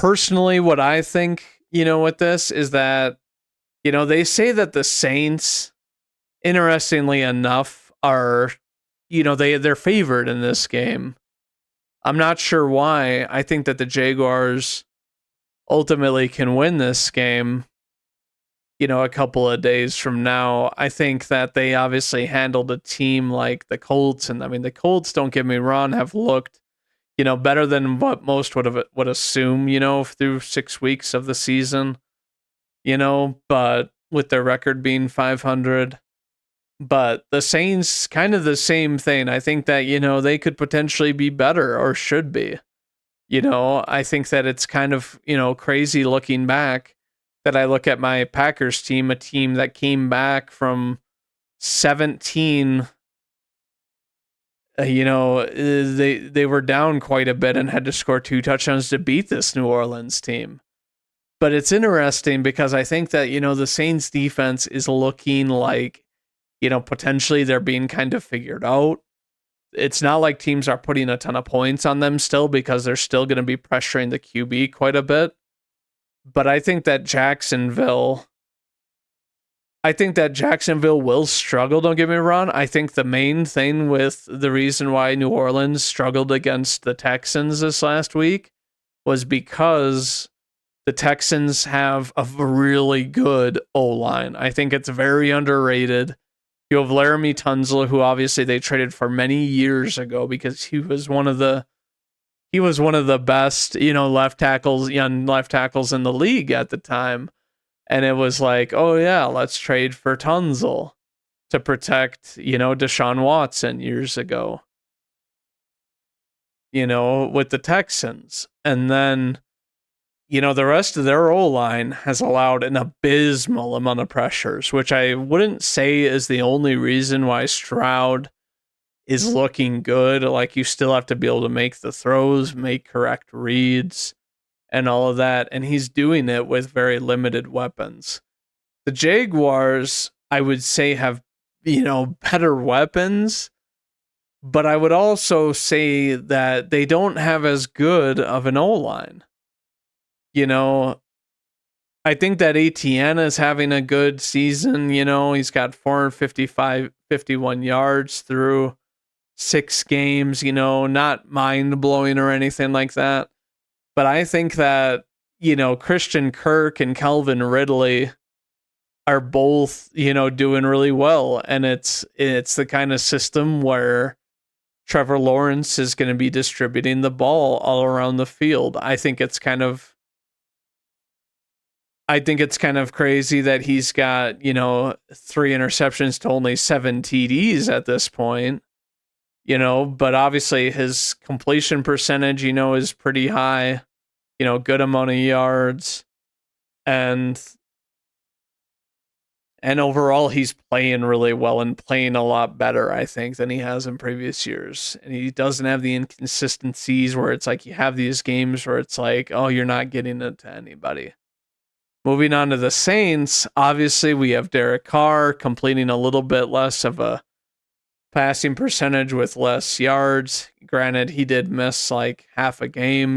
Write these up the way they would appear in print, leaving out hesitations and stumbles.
personally, what I think, with this is that, they say that the Saints, interestingly enough, are, they're favored in this game. I'm not sure why. I think that the Jaguars ultimately can win this game, a couple of days from now. I think that they obviously handled a team like the Colts. And I mean, the Colts, don't get me wrong, have looked, better than what most would assume, through 6 weeks of the season, but with their record being 500. But the Saints, kind of the same thing. I think that, they could potentially be better or should be. I think that it's kind of, crazy looking back that I look at my Packers team, a team that came back from 17. They were down quite a bit and had to score 2 touchdowns to beat this New Orleans team. But it's interesting because I think that, the Saints defense is looking like, potentially they're being kind of figured out. It's not like teams are putting a ton of points on them still because they're still going to be pressuring the QB quite a bit. But I think that Jacksonville will struggle, don't get me wrong. I think the main thing with the reason why New Orleans struggled against the Texans this last week was because the Texans have a really good O-line. I think it's very underrated. You have Laramie Tunzel, who obviously they traded for many years ago because he was one of the best, young left tackles in the league at the time. And it was like, oh yeah, let's trade for Tunzel to protect, Deshaun Watson years ago, with the Texans. And then, the rest of their O-line has allowed an abysmal amount of pressures, which I wouldn't say is the only reason why Stroud is looking good. Like, you still have to be able to make the throws, make correct reads, and all of that. And he's doing it with very limited weapons. The Jaguars, I would say, have, better weapons, but I would also say that they don't have as good of an O-line. You know, I think that ATN is having a good season. He's got 51 yards through 6 games, not mind blowing or anything like that. But I think that, Christian Kirk and Calvin Ridley are both, doing really well. And it's the kind of system where Trevor Lawrence is going to be distributing the ball all around the field. I think it's kind of crazy that he's got, 3 interceptions to only 7 TDs at this point, but obviously his completion percentage, is pretty high, good amount of yards, and overall he's playing really well and playing a lot better, I think, than he has in previous years. And he doesn't have the inconsistencies where it's like you have these games where it's like, oh, you're not getting it to anybody. Moving on to the Saints, obviously we have Derek Carr completing a little bit less of a passing percentage with less yards. Granted, he did miss like half a game,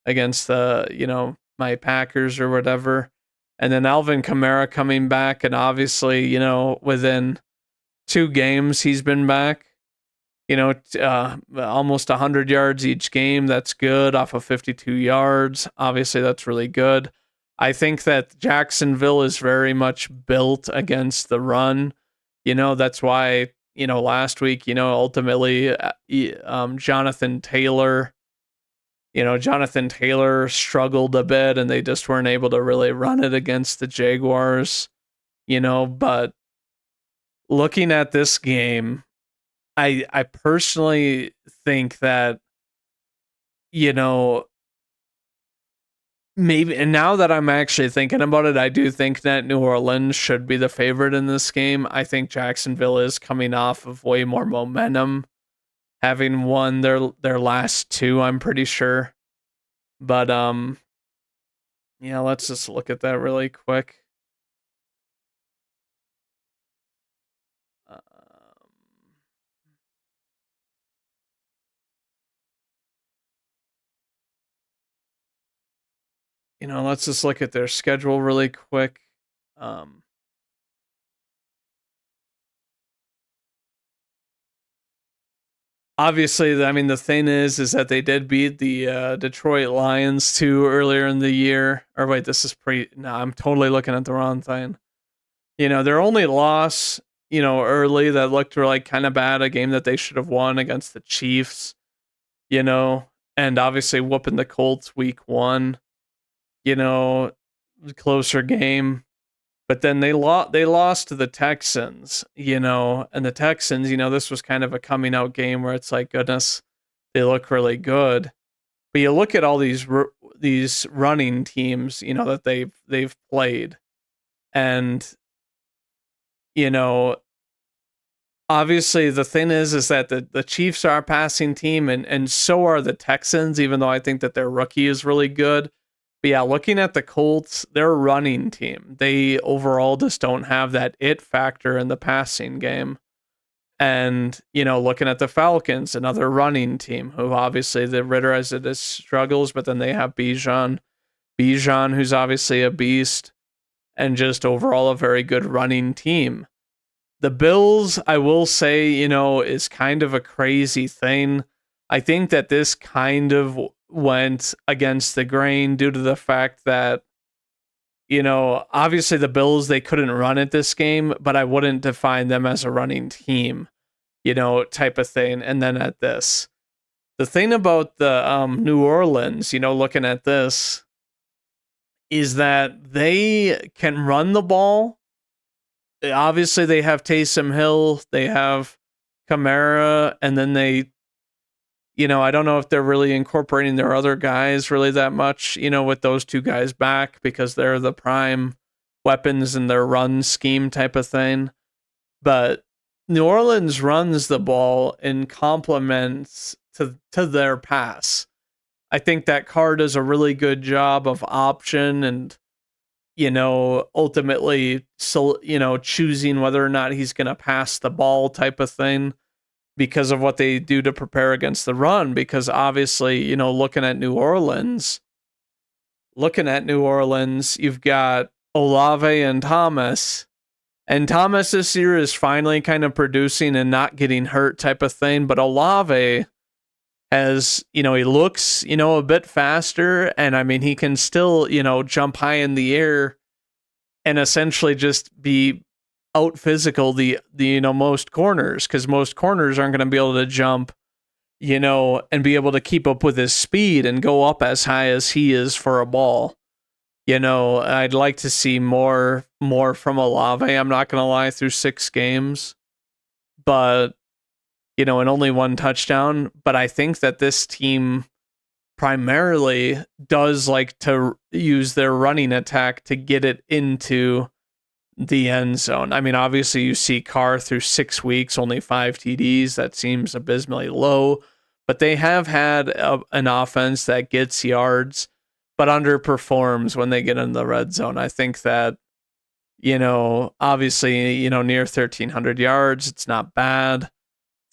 against my Packers or whatever. And then Alvin Kamara coming back, and obviously, within 2 games he's been back. Almost 100 yards each game. That's good off of 52 yards. Obviously, that's really good. I think that Jacksonville is very much built against the run. That's why, last week, ultimately, Jonathan Taylor struggled a bit and they just weren't able to really run it against the Jaguars, but looking at this game, I personally think that, maybe, and now that I'm actually thinking about it, I do think that New Orleans should be the favorite in this game. I think Jacksonville is coming off of way more momentum, having won their last 2, I'm pretty sure. But yeah, let's just look at that really quick. Um, let's just look at their schedule really quick. Um, Obviously, I mean, the thing is that they did beat the Detroit Lions too earlier in the year. Or wait, this is No, I'm totally looking at the wrong thing. Their only loss, early that looked like kind of bad, a game that they should have won against the Chiefs, and obviously whooping the Colts week 1, you know, closer game. But then they lost to the Texans, and the Texans, this was kind of a coming out game where it's like, goodness, they look really good. But you look at all these running teams, that they've played, and you know, obviously the thing is that the Chiefs are a passing team, and so are the Texans, even though I think that their rookie is really good. But yeah, looking at the Colts, they're a running team. They overall just don't have that it factor in the passing game. And, looking at the Falcons, another running team who obviously the Ritter has it as struggles, but then they have Bijan, who's obviously a beast, and just overall a very good running team. The Bills, I will say, is kind of a crazy thing. I think that this kind of went against the grain due to the fact that, obviously the Bills, they couldn't run it this game, but I wouldn't define them as a running team, type of thing. And then at this, the thing about the New Orleans, looking at this, is that they can run the ball. Obviously, they have Taysom Hill, they have Kamara, and then I don't know if they're really incorporating their other guys really that much, with those two guys back because they're the prime weapons in their run scheme type of thing. But New Orleans runs the ball in complements to their pass. I think that Carr does a really good job of option and ultimately, so, choosing whether or not he's going to pass the ball type of thing because of what they do to prepare against the run. Because obviously, looking at New Orleans, you've got Olave and Thomas this year is finally kind of producing and not getting hurt type of thing. But Olave as he looks a bit faster, and I mean he can still jump high in the air and essentially just be out physical the most corners, because most corners aren't going to be able to jump and be able to keep up with his speed and go up as high as he is for a ball. I'd like to see more from Olave, I'm not going to lie, through 6 games, but and only 1 touchdown. But I think that this team primarily does like to use their running attack to get it into the end zone. I mean, obviously you see Carr through 6 weeks, only 5 TDs. That seems abysmally low, but they have had an offense that gets yards, but underperforms when they get in the red zone. I think that, obviously, near 1,300 yards, it's not bad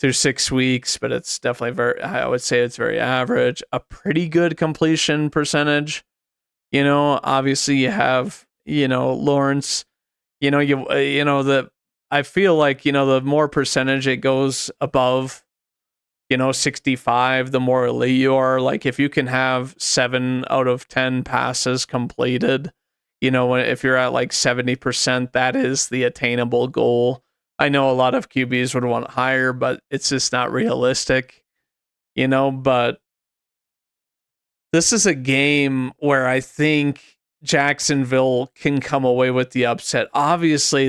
through 6 weeks, but it's definitely I would say it's very average. A pretty good completion percentage. Obviously you have, Lawrence, the I feel like, the more percentage it goes above, 65, the more elite you are. Like if you can have 7 out of 10 passes completed, if you're at like 70%, that is the attainable goal. I know a lot of QBs would want higher, but it's just not realistic, but this is a game where I think Jacksonville can come away with the upset. Obviously,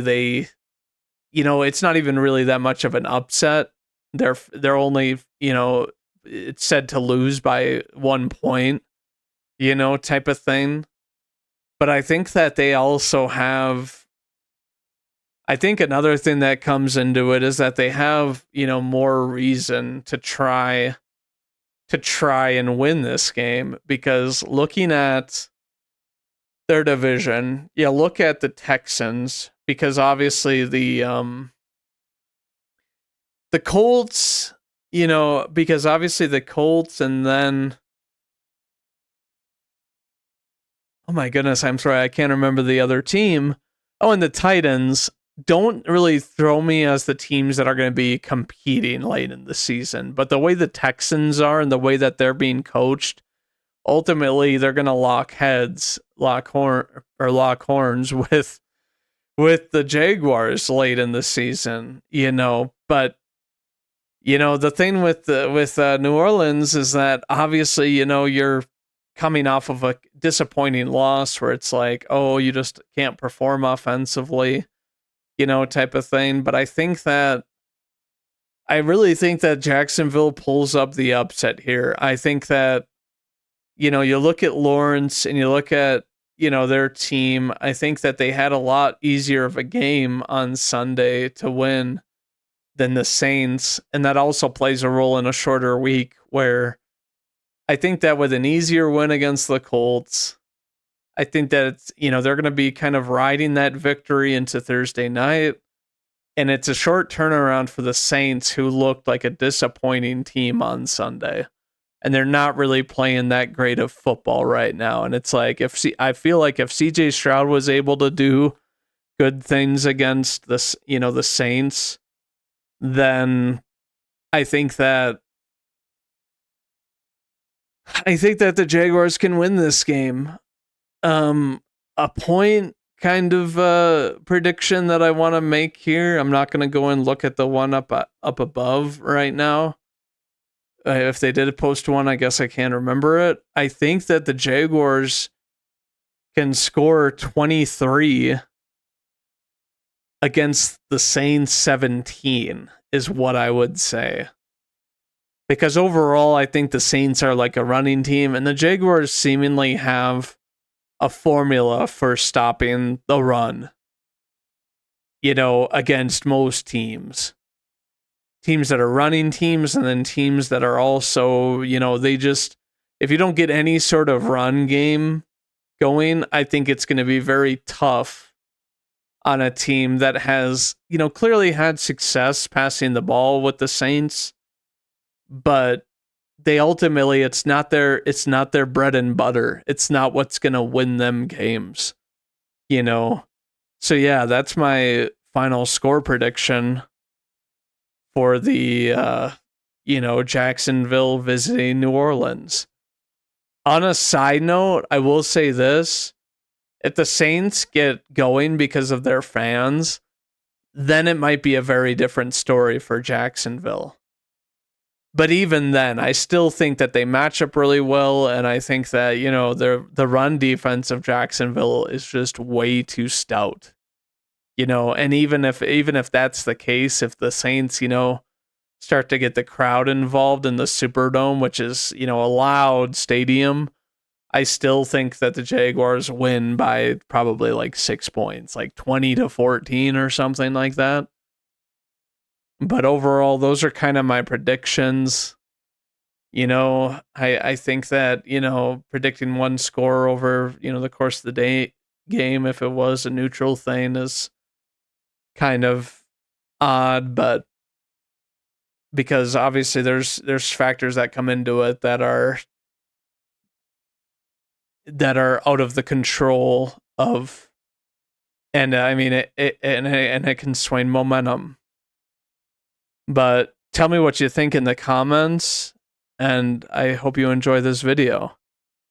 it's not even really that much of an upset. They're only, it's said to lose by 1 point, type of thing. But I think that they also have, I think another thing that comes into it is that they have, more reason to try and win this game, because looking at their division, look at the Texans, because obviously the Colts, because obviously the Colts, and then oh my goodness, I'm sorry, I can't remember the other team. Oh, and the Titans don't really throw me as the teams that are going to be competing late in the season. But the way the Texans are and the way that they're being coached, ultimately they're going to lock heads, lock horns with the Jaguars late in the season, But the thing with New Orleans is that obviously, you're coming off of a disappointing loss where it's like, oh, you just can't perform offensively, type of thing. But I really think that Jacksonville pulls up the upset here. I think that, you look at Lawrence and you look at, their team. I think that they had a lot easier of a game on Sunday to win than the Saints. And that also plays a role in a shorter week where I think that with an easier win against the Colts, I think that it's, they're going to be kind of riding that victory into Thursday night. And it's a short turnaround for the Saints, who looked like a disappointing team on Sunday. And they're not really playing that great of football right now. And it's like, I feel like if CJ Stroud was able to do good things against this, the Saints, then I think that the Jaguars can win this game. A point kind of prediction that I want to make here. I'm not going to go and look at the one up above right now. If they did post one, I guess I can't remember it. I think that the Jaguars can score 23 against the Saints 17 is what I would say. Because overall, I think the Saints are like a running team, and the Jaguars seemingly have a formula for stopping the run, against most teams. Teams that are running teams, and then teams that are also, if you don't get any sort of run game going, I think it's going to be very tough on a team that has, clearly had success passing the ball with the Saints, but they ultimately, it's not their bread and butter. It's not what's going to win them games, So yeah, that's my final score prediction for the, Jacksonville visiting New Orleans. On a side note, I will say this. If the Saints get going because of their fans, then it might be a very different story for Jacksonville. But even then, I still think that they match up really well, and I think that, the run defense of Jacksonville is just way too stout. And even if that's the case, if the Saints, start to get the crowd involved in the Superdome, which is, a loud stadium, I still think that the Jaguars win by probably like 6 points, like 20-14 or something like that. But overall, those are kind of my predictions. I think that, predicting one score over, the course of the day game, if it was a neutral thing, is kind of odd, but because obviously there's factors that come into it that are out of the control of, and I mean it can sway momentum. But tell me what you think in the comments, and I hope you enjoy this video.